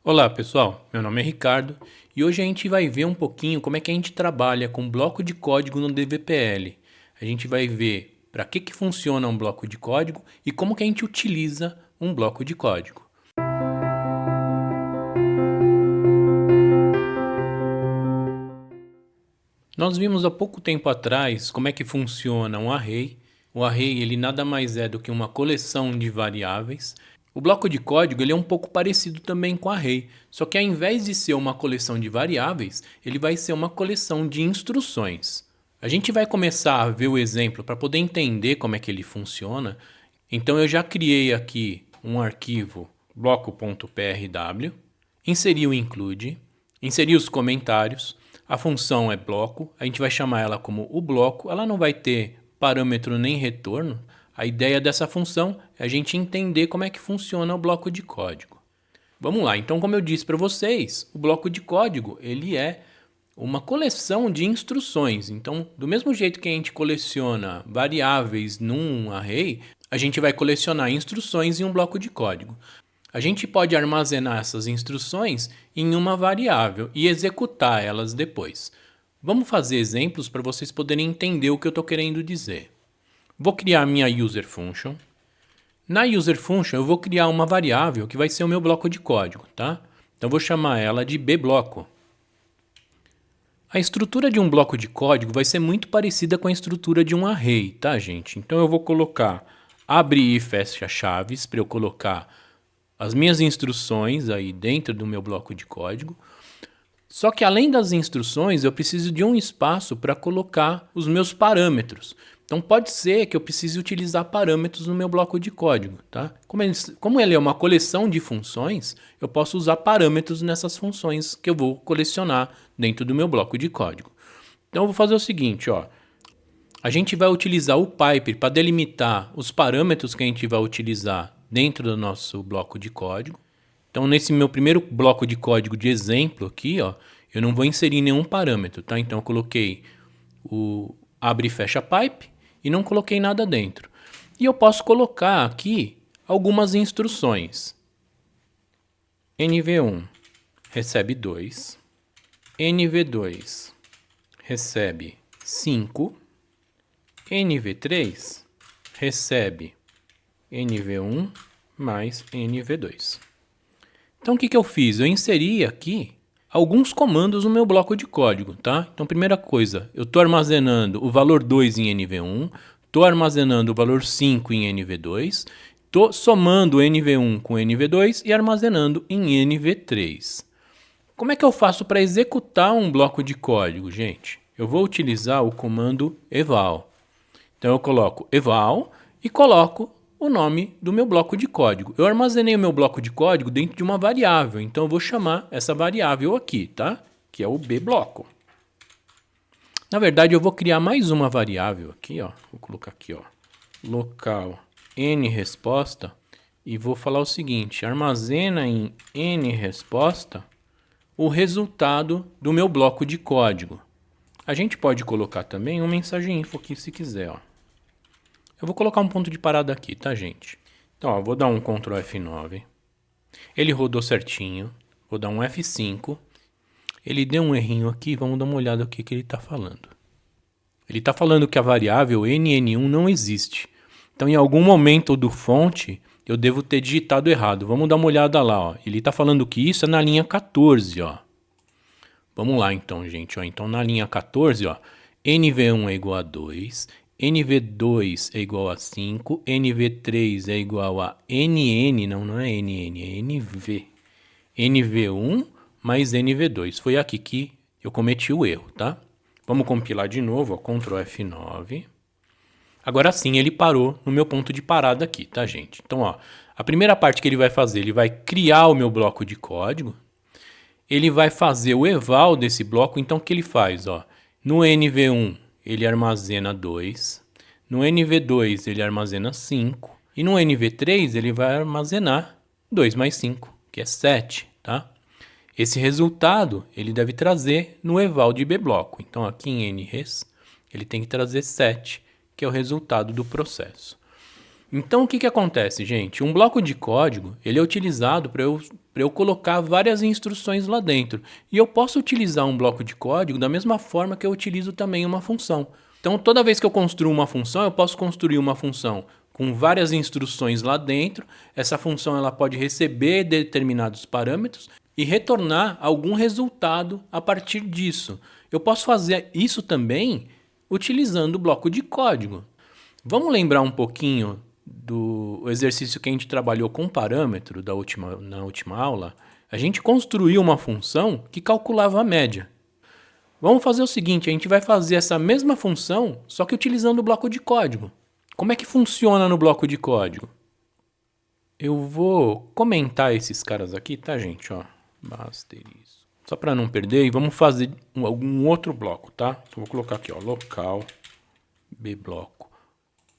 Olá pessoal, meu nome é Ricardo e hoje a gente vai ver um pouquinho como é que a gente trabalha com bloco de código no DVPL. A gente vai ver para que funciona um bloco de código e como que a gente utiliza um bloco de código. Nós vimos há pouco tempo atrás como é que funciona um array. O array ele nada mais é do que uma coleção de variáveis. O bloco de código ele é um pouco parecido também com o array, só que ao invés de ser uma coleção de variáveis, ele vai ser uma coleção de instruções. A gente vai começar a ver o exemplo para poder entender como é que ele funciona. Então eu já criei aqui um arquivo bloco.prw, inseri o include, inseri os comentários. A função é bloco, a gente vai chamar ela como o bloco, ela não vai ter parâmetro nem retorno. A ideia dessa função é a gente entender como é que funciona o bloco de código. Vamos lá, então como eu disse para vocês, o bloco de código ele é uma coleção de instruções. Então, do mesmo jeito que a gente coleciona variáveis num array, a gente vai colecionar instruções em um bloco de código. A gente pode armazenar essas instruções em uma variável e executar elas depois. Vamos fazer exemplos para vocês poderem entender o que eu estou querendo dizer. Vou criar minha user function. Na user function eu vou criar uma variável que vai ser o meu bloco de código, tá? Então vou chamar ela de bbloco. A estrutura de um bloco de código vai ser muito parecida com a estrutura de um array, tá, gente? Então eu vou colocar abre e fecha chaves para eu colocar as minhas instruções aí dentro do meu bloco de código. Só que além das instruções, eu preciso de um espaço para colocar os meus parâmetros. Então pode ser que eu precise utilizar parâmetros no meu bloco de código, tá? Como ele é uma coleção de funções, eu posso usar parâmetros nessas funções que eu vou colecionar dentro do meu bloco de código. Então eu vou fazer o seguinte, ó. A gente vai utilizar o pipe para delimitar os parâmetros que a gente vai utilizar dentro do nosso bloco de código. Então nesse meu primeiro bloco de código de exemplo aqui, ó, eu não vou inserir nenhum parâmetro, tá? Então eu coloquei o abre e fecha pipe e não coloquei nada dentro. E eu posso colocar aqui algumas instruções. NV1 recebe 2, NV2 recebe 5, NV3 recebe NV1 mais NV2. Então o que eu fiz? Eu inseri aqui alguns comandos no meu bloco de código, tá? Então primeira coisa, eu estou armazenando o valor 2 em NV1, estou armazenando o valor 5 em NV2, estou somando NV1 com NV2 e armazenando em NV3. Como é que eu faço para executar um bloco de código, gente? Eu vou utilizar o comando eval. Então eu coloco eval e coloco o nome do meu bloco de código. Eu armazenei o meu bloco de código dentro de uma variável, então eu vou chamar essa variável aqui, tá? Que é o bbloco. Na verdade, eu vou criar mais uma variável aqui, ó. Vou colocar aqui, ó, local nResposta e vou falar o seguinte: armazena em nResposta o resultado do meu bloco de código. A gente pode colocar também uma mensagem info aqui se quiser, ó. Eu vou colocar um ponto de parada aqui, tá, gente? Então, ó, vou dar um Ctrl F9. Ele rodou certinho. Vou dar um F5. Ele deu um errinho aqui. Vamos dar uma olhada no que ele está falando. Ele está falando que a variável NN1 não existe. Então, em algum momento do fonte, eu devo ter digitado errado. Vamos dar uma olhada lá, ó. Ele está falando que isso é na linha 14, ó. Vamos lá, então, gente. Ó. Então, na linha 14, ó, NV1 é igual a 2, NV2 é igual a 5, NV3 é igual a NN, não é NN, é NV. NV1 mais NV2. Foi aqui que eu cometi o erro, tá? Vamos compilar de novo, ó, Ctrl F9. Agora sim, ele parou no meu ponto de parada aqui, tá, gente? Então, ó, a primeira parte que ele vai fazer, ele vai criar o meu bloco de código. Ele vai fazer o eval desse bloco, então o que ele faz, ó? No NV1, ele armazena 2, no NV2 ele armazena 5 e no NV3 ele vai armazenar 2 mais 5, que é 7, tá? Esse resultado ele deve trazer no eval de bbloco. Então aqui em nres ele tem que trazer 7, que é o resultado do processo. Então, o que acontece, gente? Um bloco de código, ele é utilizado para eu colocar várias instruções lá dentro. E eu posso utilizar um bloco de código da mesma forma que eu utilizo também uma função. Então, toda vez que eu construo uma função, eu posso construir uma função com várias instruções lá dentro. Essa função ela pode receber determinados parâmetros e retornar algum resultado a partir disso. Eu posso fazer isso também utilizando o bloco de código. Vamos lembrar um pouquinho do exercício que a gente trabalhou com parâmetro na última aula? A gente construiu uma função que calculava a média. Vamos fazer o seguinte, a gente vai fazer essa mesma função, só que utilizando o bloco de código. Como é que funciona no bloco de código? Eu vou comentar esses caras aqui, tá, gente? Ó, Basteris. Só para não perder, e vamos fazer algum outro bloco, tá? Então, vou colocar aqui, ó, local, bbloco.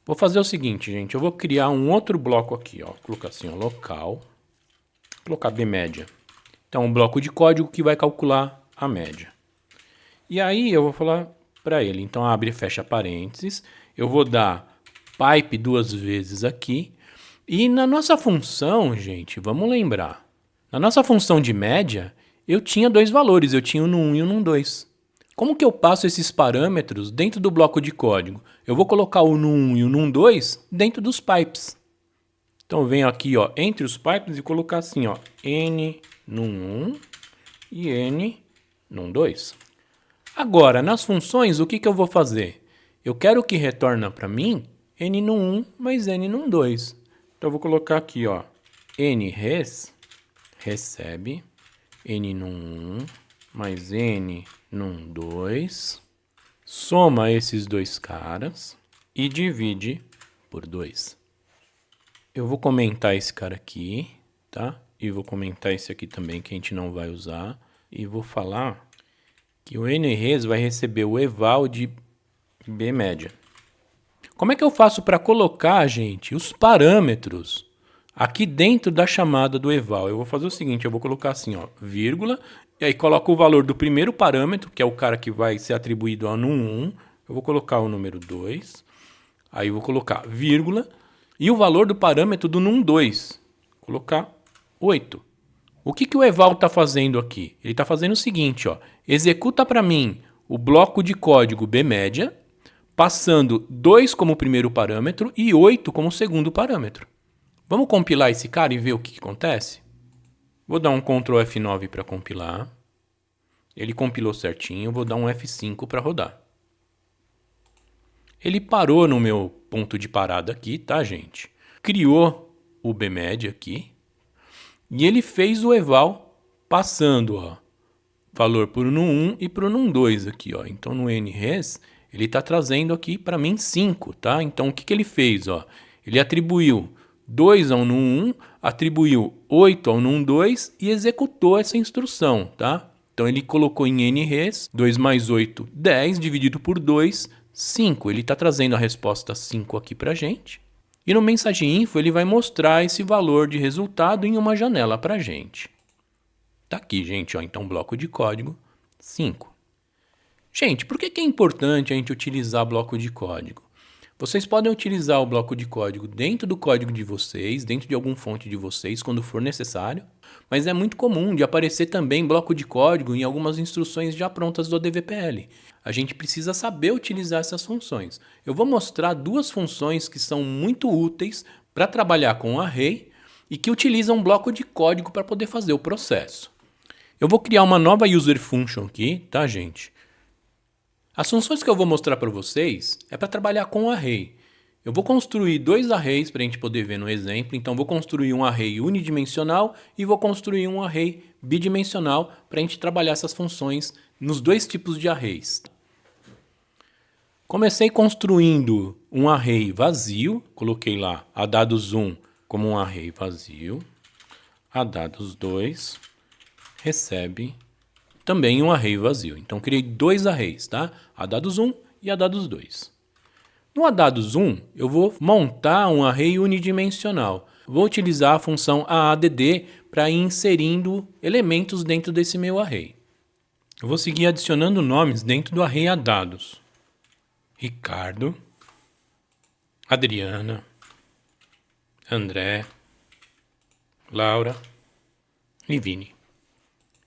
Vou fazer o seguinte, gente, eu vou criar um outro bloco aqui, ó. Vou colocar assim, ó, local, vou colocar bmédia. Então, um bloco de código que vai calcular a média. E aí eu vou falar para ele, então abre e fecha parênteses, eu vou dar pipe 2 vezes aqui, e na nossa função, gente, vamos lembrar, na nossa função de média, eu tinha 2 valores, eu tinha um num1 e um num2. Como que eu passo esses parâmetros dentro do bloco de código? Eu vou colocar o num1 e o num2 dentro dos pipes. Então eu venho aqui, ó, entre os pipes e colocar assim, ó, n num1 e n num2. Agora, nas funções, o que eu vou fazer? Eu quero que retorne para mim n num1 mais n num2. Então, eu vou colocar aqui, ó, nres recebe n num1 mais n num2, soma esses 2 caras e divide por 2. Eu vou comentar esse cara aqui, tá? E vou comentar esse aqui também, que a gente não vai usar. E vou falar que o nres vai receber o eval de bmédia. Como é que eu faço para colocar, gente, os parâmetros aqui dentro da chamada do eval? Eu vou fazer o seguinte, eu vou colocar assim, ó, vírgula, e aí coloco o valor do primeiro parâmetro, que é o cara que vai ser atribuído ao num1, eu vou colocar o número 2, aí eu vou colocar vírgula, e o valor do parâmetro do num2, colocar 8. O que o eval está fazendo aqui? Ele está fazendo o seguinte, ó, executa para mim o bloco de código bmédia, passando 2 como primeiro parâmetro e 8 como segundo parâmetro. Vamos compilar esse cara e ver o que acontece? Vou dar um Ctrl F9 para compilar. Ele compilou certinho, vou dar um F5 para rodar. Ele parou no meu ponto de parada aqui, tá, gente? Criou o bmédia aqui. E ele fez o eval passando, ó, valor para o num1 e para o num2 aqui, ó. Então, no nres, ele está trazendo aqui para mim 5, tá? Então, o que ele fez, ó? Ele atribuiu 2 ao num1, atribuiu 8 ao num2 e executou essa instrução, tá? Então, ele colocou em nres, 2 mais 8, 10, dividido por 2, 5. Ele está trazendo a resposta 5 aqui para a gente. E no MensageInfo ele vai mostrar esse valor de resultado em uma janela para a gente. Tá aqui, gente, ó, então bloco de código 5. Gente, por que é importante a gente utilizar bloco de código? Vocês podem utilizar o bloco de código dentro do código de vocês, dentro de alguma fonte de vocês, quando for necessário, mas é muito comum de aparecer também bloco de código em algumas instruções já prontas do DVPL. A gente precisa saber utilizar essas funções. Eu vou mostrar 2 funções que são muito úteis para trabalhar com array e que utilizam bloco de código para poder fazer o processo. Eu vou criar uma nova user function aqui, tá, gente? As funções que eu vou mostrar para vocês é para trabalhar com array. Eu vou construir 2 arrays para a gente poder ver no exemplo. Então, vou construir um array unidimensional e vou construir um array bidimensional para a gente trabalhar essas funções nos 2 tipos de arrays. Comecei construindo um array vazio. Coloquei lá a dados1 como um array vazio. A dados2 recebe também um array vazio. Então, criei 2 arrays, tá? A dados1 e a dados2. No dados1, eu vou montar um array unidimensional. Vou utilizar a função aadd para ir inserindo elementos dentro desse meu array. Eu vou seguir adicionando nomes dentro do array adados. Ricardo, Adriana, André, Laura e Vini.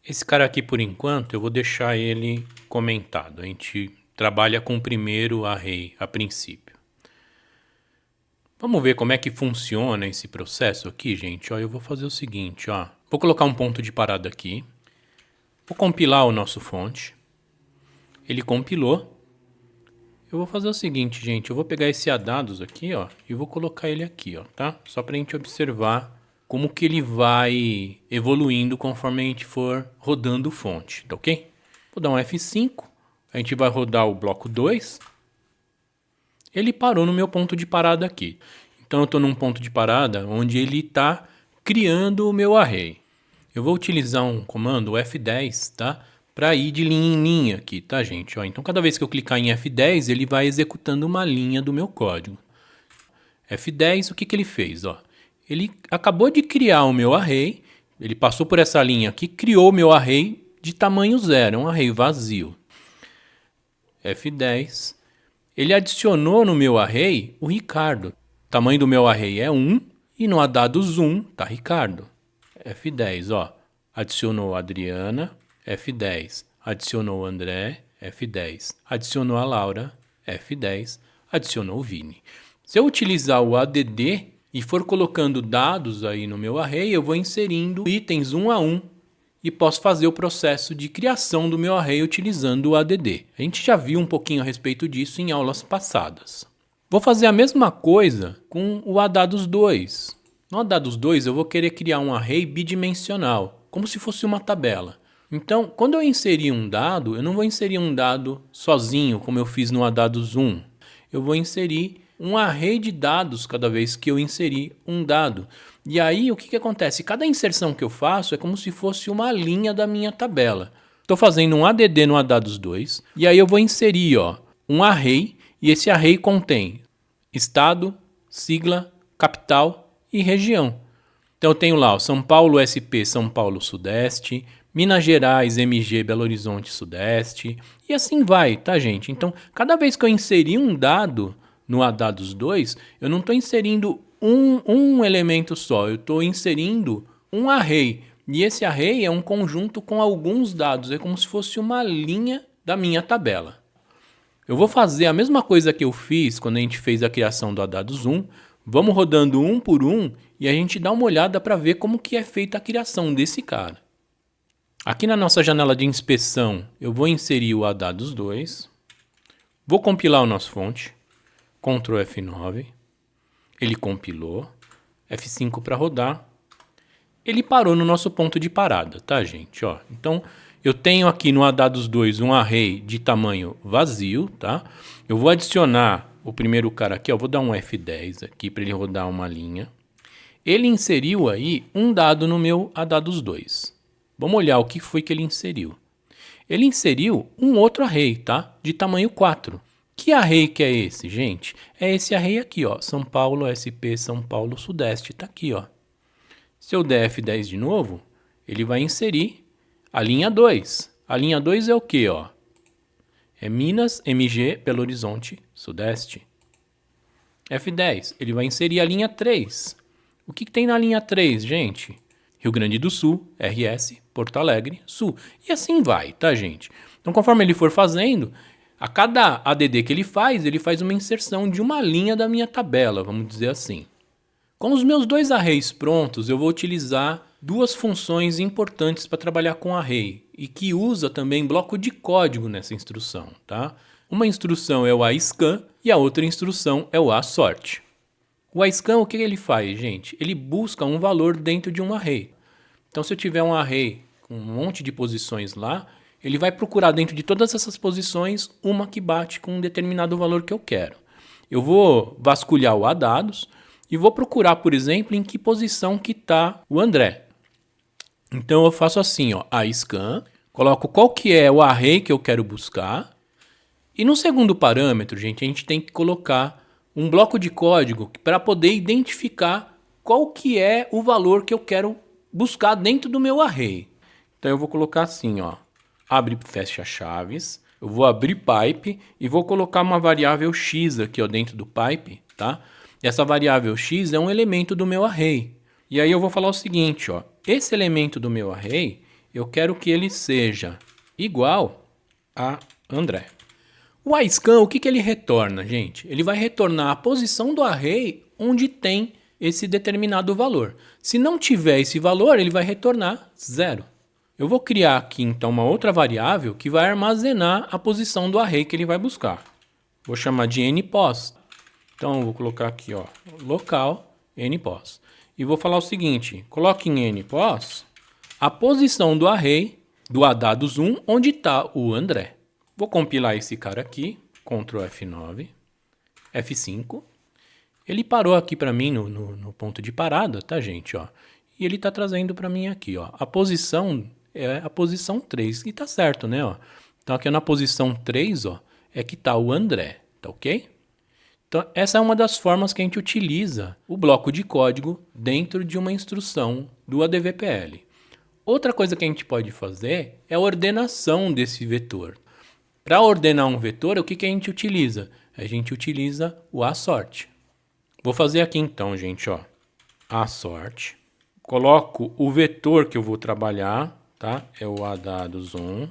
Esse cara aqui, por enquanto, eu vou deixar ele comentado. A gente trabalha com o primeiro array a princípio. Vamos ver como é que funciona esse processo aqui, gente. Ó, eu vou fazer o seguinte, ó. Vou colocar um ponto de parada aqui. Vou compilar o nosso fonte. Ele compilou. Eu vou fazer o seguinte, gente. Eu vou pegar esse adados aqui, ó, e vou colocar ele aqui, ó, tá? Só pra gente observar como que ele vai evoluindo conforme a gente for rodando fonte, tá ok? Vou dar um F5. A gente vai rodar o bloco 2. Ele parou no meu ponto de parada aqui. Então eu estou num ponto de parada onde ele está criando o meu array. Eu vou utilizar um comando, o F10, tá? Para ir de linha em linha aqui, tá, gente? Ó, então cada vez que eu clicar em F10, ele vai executando uma linha do meu código. F10, o que ele fez? Ó? Ele acabou de criar o meu array, ele passou por essa linha aqui, criou o meu array de tamanho 0, um array vazio. F10, ele adicionou no meu array o Ricardo. O tamanho do meu array é 1 e no adados 1 tá Ricardo. F10, ó, adicionou a Adriana, F10, adicionou o André, F10, adicionou a Laura, F10, adicionou o Vini. Se eu utilizar o add e for colocando dados aí no meu array, eu vou inserindo itens um a um e posso fazer o processo de criação do meu array utilizando o add. A gente já viu um pouquinho a respeito disso em aulas passadas. Vou fazer a mesma coisa com o adados2. No adados2 eu vou querer criar um array bidimensional, como se fosse uma tabela. Então, quando eu inserir um dado, eu não vou inserir um dado sozinho, como eu fiz no adados1. Eu vou inserir um array de dados cada vez que eu inserir um dado. E aí, o que acontece? Cada inserção que eu faço é como se fosse uma linha da minha tabela. Estou fazendo um add no adados2, e aí eu vou inserir, ó, um array, e esse array contém estado, sigla, capital e região. Então eu tenho lá o São Paulo SP, São Paulo Sudeste, Minas Gerais, MG, Belo Horizonte Sudeste, e assim vai, tá, gente? Então, cada vez que eu inserir um dado no adados2, eu não estou inserindo um elemento só, eu estou inserindo um array. E esse array é um conjunto com alguns dados, é como se fosse uma linha da minha tabela. Eu vou fazer a mesma coisa que eu fiz quando a gente fez a criação do adados1. Vamos rodando um por um e a gente dá uma olhada para ver como que é feita a criação desse cara. Aqui na nossa janela de inspeção, eu vou inserir o adados2. Vou compilar o nosso fonte. Ctrl F9. Ele compilou. F5 para rodar. Ele parou no nosso ponto de parada, tá, gente? Ó, então, eu tenho aqui no adados2 um array de tamanho vazio, tá? Eu vou adicionar o primeiro cara aqui, ó, vou dar um F10 aqui para ele rodar uma linha. Ele inseriu aí um dado no meu adados2. Vamos olhar o que foi que ele inseriu. Ele inseriu um outro array, tá? De tamanho 4. Que array que é esse, gente? É esse array aqui, ó, São Paulo SP, São Paulo Sudeste, tá aqui, ó. Se eu der F10 de novo, ele vai inserir a linha 2. A linha 2 é o quê, ó? É Minas, MG, Belo Horizonte, Sudeste. F10, ele vai inserir a linha 3. O que tem na linha 3, gente? Rio Grande do Sul, RS, Porto Alegre, Sul. E assim vai, tá, gente? Então, conforme ele for fazendo, a cada add que ele faz uma inserção de uma linha da minha tabela, vamos dizer assim. Com os meus dois arrays prontos, eu vou utilizar duas funções importantes para trabalhar com array e que usa também bloco de código nessa instrução, tá? Uma instrução é o ascan e a outra instrução é o asort. O ascan, o que ele faz, gente? Ele busca um valor dentro de um array. Então, se eu tiver um array com um monte de posições lá, ele vai procurar dentro de todas essas posições uma que bate com um determinado valor que eu quero. Eu vou vasculhar o adados e vou procurar, por exemplo, em que posição que está o André. Então, eu faço assim, ó, ascan, coloco qual que é o array que eu quero buscar. E no segundo parâmetro, gente, a gente tem que colocar um bloco de código para poder identificar qual que é o valor que eu quero buscar dentro do meu array. Então, eu vou colocar assim, ó, abre e fecha chaves. Eu vou abrir pipe e vou colocar uma variável x aqui, ó, dentro do pipe, tá? Essa variável x é um elemento do meu array. E aí eu vou falar o seguinte, ó, esse elemento do meu array, eu quero que ele seja igual a André. O iScan, o que ele retorna, gente? Ele vai retornar a posição do array onde tem esse determinado valor. Se não tiver esse valor, ele vai retornar 0. Eu vou criar aqui, então, uma outra variável que vai armazenar a posição do array que ele vai buscar. Vou chamar de npos. Então, eu vou colocar aqui, ó, local npos. E vou falar o seguinte, coloque em npos a posição do array do adados1 onde está o André. Vou compilar esse cara aqui, Ctrl F9, F5. Ele parou aqui para mim no ponto de parada, tá, gente? Ó. E ele está trazendo para mim aqui, ó. A posição é a posição 3, e tá certo, né? Ó. Então, aqui na posição 3, ó, é que está o André, tá ok? Então, essa é uma das formas que a gente utiliza o bloco de código dentro de uma instrução do ADVPL. Outra coisa que a gente pode fazer é a ordenação desse vetor. Para ordenar um vetor, o que a gente utiliza? A gente utiliza o assort. Vou fazer aqui então, gente, ó, assort. Coloco o vetor que eu vou trabalhar, tá? É o adados1.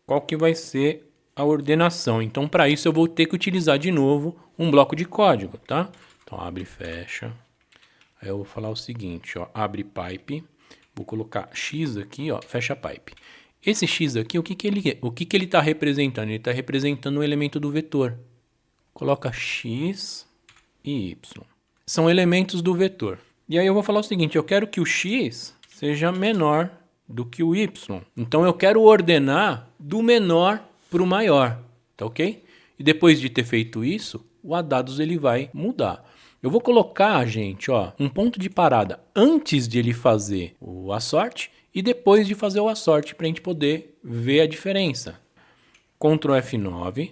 Qual que vai ser a ordenação? Então, para isso eu vou ter que utilizar de novo um bloco de código, tá? Então, abre e fecha. Aí eu vou falar o seguinte, ó, abre pipe. Vou colocar x aqui, ó, fecha pipe. Esse x aqui, o que ele está representando? Ele está representando o elemento do vetor. Coloca x e y. São elementos do vetor. E aí eu vou falar o seguinte, eu quero que o x seja menor do que o y. Então eu quero ordenar do menor para o maior, tá ok? E depois de ter feito isso, o adados ele vai mudar. Eu vou colocar, gente, ó, um ponto de parada antes de ele fazer o assort e depois de fazer o assort para a gente poder ver a diferença. Ctrl F9,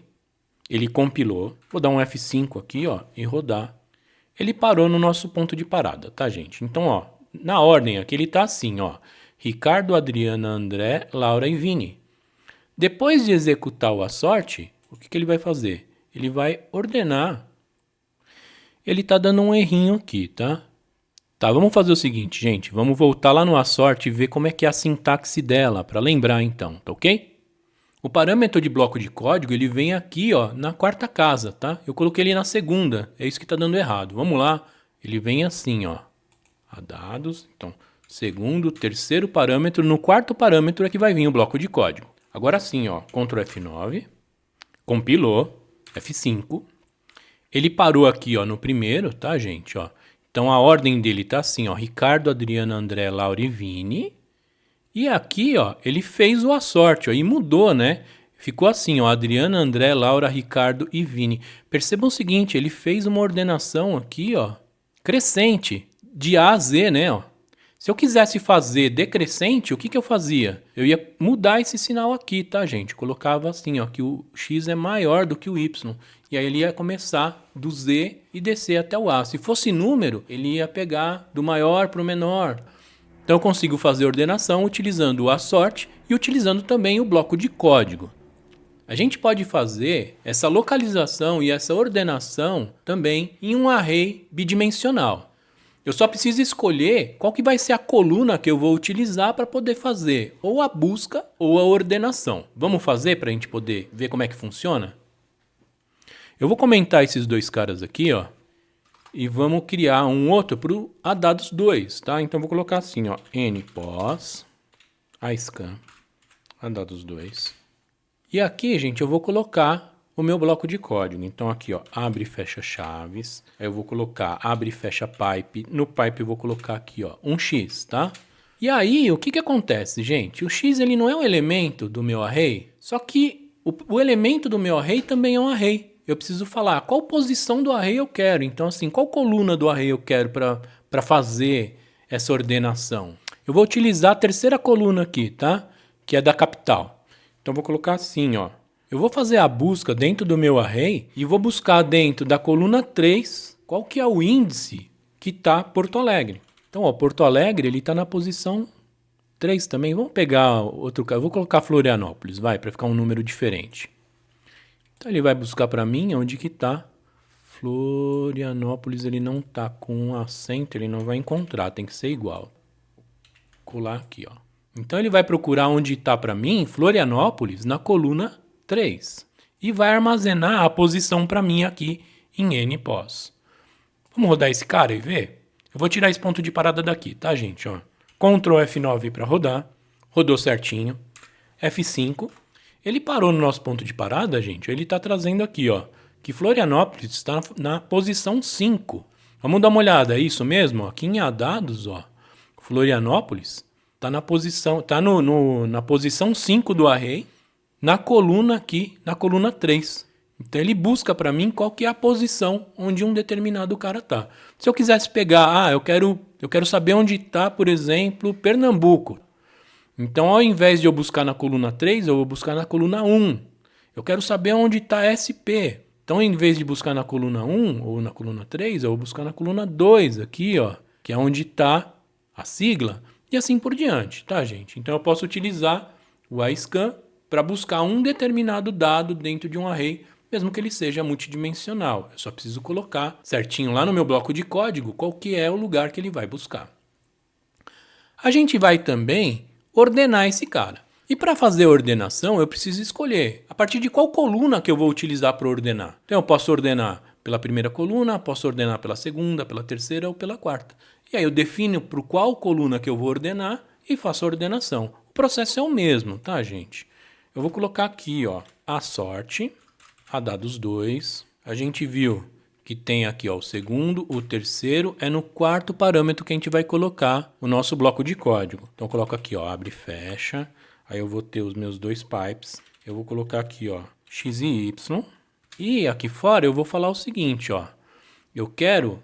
ele compilou. Vou dar um F5 aqui, ó, e rodar. Ele parou no nosso ponto de parada, tá, gente? Então, ó, na ordem aqui ele tá assim, ó, Ricardo, Adriana, André, Laura e Vini. Depois de executar o assort, o que ele vai fazer? Ele vai ordenar. Ele tá dando um errinho aqui, tá? Tá, vamos fazer o seguinte, gente. Vamos voltar lá no assort e ver como é que é a sintaxe dela, para lembrar então, tá ok? O parâmetro de bloco de código, ele vem aqui, ó, na quarta casa, tá? Eu coloquei ele na segunda, é isso que tá dando errado. Vamos lá, ele vem assim, ó, a dados, então, segundo, terceiro parâmetro, no quarto parâmetro é que vai vir o bloco de código. Agora sim, ó, Ctrl F9, compilou, F5, ele parou aqui, ó, no primeiro, tá, gente, ó. Então, a ordem dele tá assim, ó, Ricardo, Adriana, André, Laura e Vini. E aqui, ó, ele fez o assort, ó, e mudou, né? Ficou assim, ó, Adriana, André, Laura, Ricardo e Vini. Percebam o seguinte, ele fez uma ordenação aqui, ó, crescente, de A a Z, né, ó. Se eu quisesse fazer decrescente, o que eu fazia? Eu ia mudar esse sinal aqui, tá, gente? Eu colocava assim, ó, que o x é maior do que o y. E aí ele ia começar do Z e descer até o A. Se fosse número, ele ia pegar do maior para o menor. Então eu consigo fazer ordenação utilizando o assort e utilizando também o bloco de código. A gente pode fazer essa localização e essa ordenação também em um array bidimensional. Eu só preciso escolher qual que vai ser a coluna que eu vou utilizar para poder fazer ou a busca ou a ordenação. Vamos fazer para a gente poder ver como é que funciona? Eu vou comentar esses dois caras aqui, ó, e vamos criar um outro para o adados2, tá? Então, vou colocar assim, ó, npos, iscan, adados2. E aqui, gente, eu vou colocar o meu bloco de código. Então, aqui, ó, abre e fecha chaves. Aí eu vou colocar abre e fecha pipe. No pipe eu vou colocar aqui, ó, um x, tá? E aí, o que acontece, gente? O x, ele não é um elemento do meu array, só que o elemento do meu array também é um array. Eu preciso falar qual posição do array eu quero. Então, assim, qual coluna do array eu quero para fazer essa ordenação. Eu vou utilizar a terceira coluna aqui, tá? Que é da capital. Então, vou colocar assim, ó. Eu vou fazer a busca dentro do meu array e vou buscar dentro da coluna 3 qual que é o índice que está Porto Alegre. Então, ó, Porto Alegre ele está na posição 3 também. Vamos pegar outro caso. Vou colocar Florianópolis, vai, para ficar um número diferente. Então, ele vai buscar para mim onde que está Florianópolis, ele não tá com um acento, ele não vai encontrar, tem que ser igual. Vou colar aqui, ó. Então ele vai procurar onde está para mim Florianópolis na coluna 3 e vai armazenar a posição para mim aqui em NPOS. Vamos rodar esse cara e ver? Eu vou tirar esse ponto de parada daqui, tá, gente? Ó. Ctrl F9 para rodar, rodou certinho. F5, ele parou no nosso ponto de parada, gente. Ele está trazendo aqui, ó, que Florianópolis está na posição 5. Vamos dar uma olhada, é isso mesmo? Aqui em dados, ó, Florianópolis está na posição, na posição 5 do array, na coluna aqui, na coluna 3. Então ele busca para mim qual que é a posição onde um determinado cara tá. Se eu quisesse pegar, eu quero saber onde está, por exemplo, Pernambuco. Então, ao invés de eu buscar na coluna 3, eu vou buscar na coluna 1. Eu quero saber onde está SP. Então, em vez de buscar na coluna 1 ou na coluna 3, eu vou buscar na coluna 2 aqui, ó, que é onde está a sigla. E assim por diante, tá, gente? Então, eu posso utilizar o iScan para buscar um determinado dado dentro de um array, mesmo que ele seja multidimensional. Eu só preciso colocar certinho lá no meu bloco de código qual que é o lugar que ele vai buscar. A gente vai também ordenar esse cara. E para fazer a ordenação, eu preciso escolher a partir de qual coluna que eu vou utilizar para ordenar. Então, eu posso ordenar pela primeira coluna, posso ordenar pela segunda, pela terceira ou pela quarta. E aí eu defino por qual coluna que eu vou ordenar e faço a ordenação. O processo é o mesmo, tá, gente? Eu vou colocar aqui, ó, a sorte, a dados 2. A gente viu que tem aqui, ó, o segundo, o terceiro, é no quarto parâmetro que a gente vai colocar o nosso bloco de código. Então eu coloco aqui, ó, abre e fecha, aí eu vou ter os meus dois pipes, eu vou colocar aqui, ó, x e y, e aqui fora eu vou falar o seguinte, ó, eu quero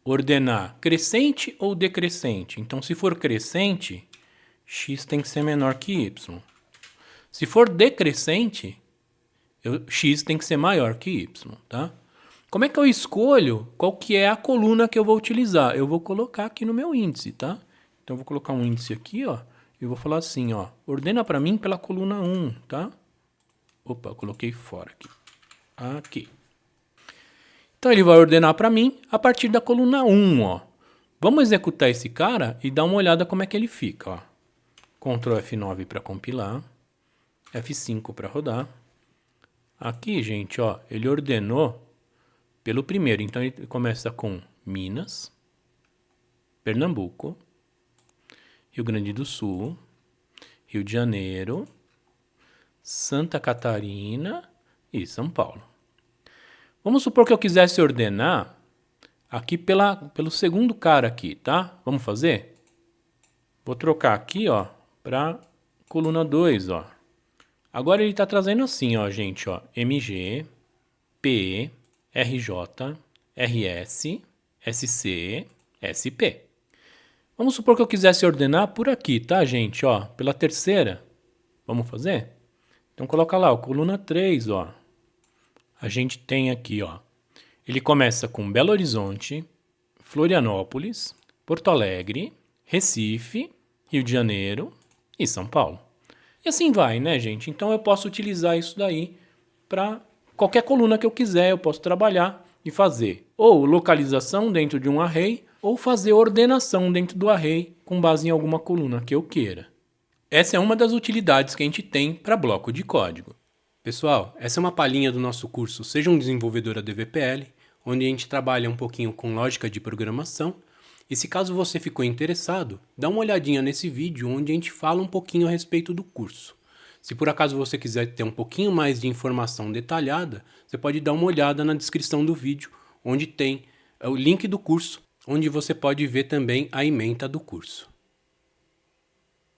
ordenar crescente ou decrescente. Então se for crescente, x tem que ser menor que y. Se for decrescente, x tem que ser maior que y, tá? Como é que eu escolho qual que é a coluna que eu vou utilizar? Eu vou colocar aqui no meu índice, tá? Então, eu vou colocar um índice aqui, ó. E vou falar assim, ó. Ordena para mim pela coluna 1, tá? Opa, eu coloquei fora aqui. Aqui. Então, ele vai ordenar para mim a partir da coluna 1, ó. Vamos executar esse cara e dar uma olhada como é que ele fica, ó. Ctrl F9 para compilar. F5 para rodar. Aqui, gente, ó, ele ordenou pelo primeiro. Então, ele começa com Minas, Pernambuco, Rio Grande do Sul, Rio de Janeiro, Santa Catarina e São Paulo. Vamos supor que eu quisesse ordenar aqui pelo segundo cara aqui, tá? Vamos fazer? Vou trocar aqui, ó, para coluna 2, ó. Agora ele está trazendo assim, ó, gente, ó, MG, P, RJ, RS, SC, SP. Vamos supor que eu quisesse ordenar por aqui, tá, gente? Ó, pela terceira. Vamos fazer? Então, coloca lá, ó, coluna 3, ó. A gente tem aqui, ó. Ele começa com Belo Horizonte, Florianópolis, Porto Alegre, Recife, Rio de Janeiro e São Paulo. E assim vai, né, gente? Então, eu posso utilizar isso daí para qualquer coluna que eu quiser, eu posso trabalhar e fazer ou localização dentro de um array ou fazer ordenação dentro do array com base em alguma coluna que eu queira. Essa é uma das utilidades que a gente tem para bloco de código. Pessoal, essa é uma palhinha do nosso curso Seja um Desenvolvedor ADVPL, onde a gente trabalha um pouquinho com lógica de programação. E se caso você ficou interessado, dá uma olhadinha nesse vídeo onde a gente fala um pouquinho a respeito do curso. Se por acaso você quiser ter um pouquinho mais de informação detalhada, você pode dar uma olhada na descrição do vídeo, onde tem o link do curso, onde você pode ver também a ementa do curso.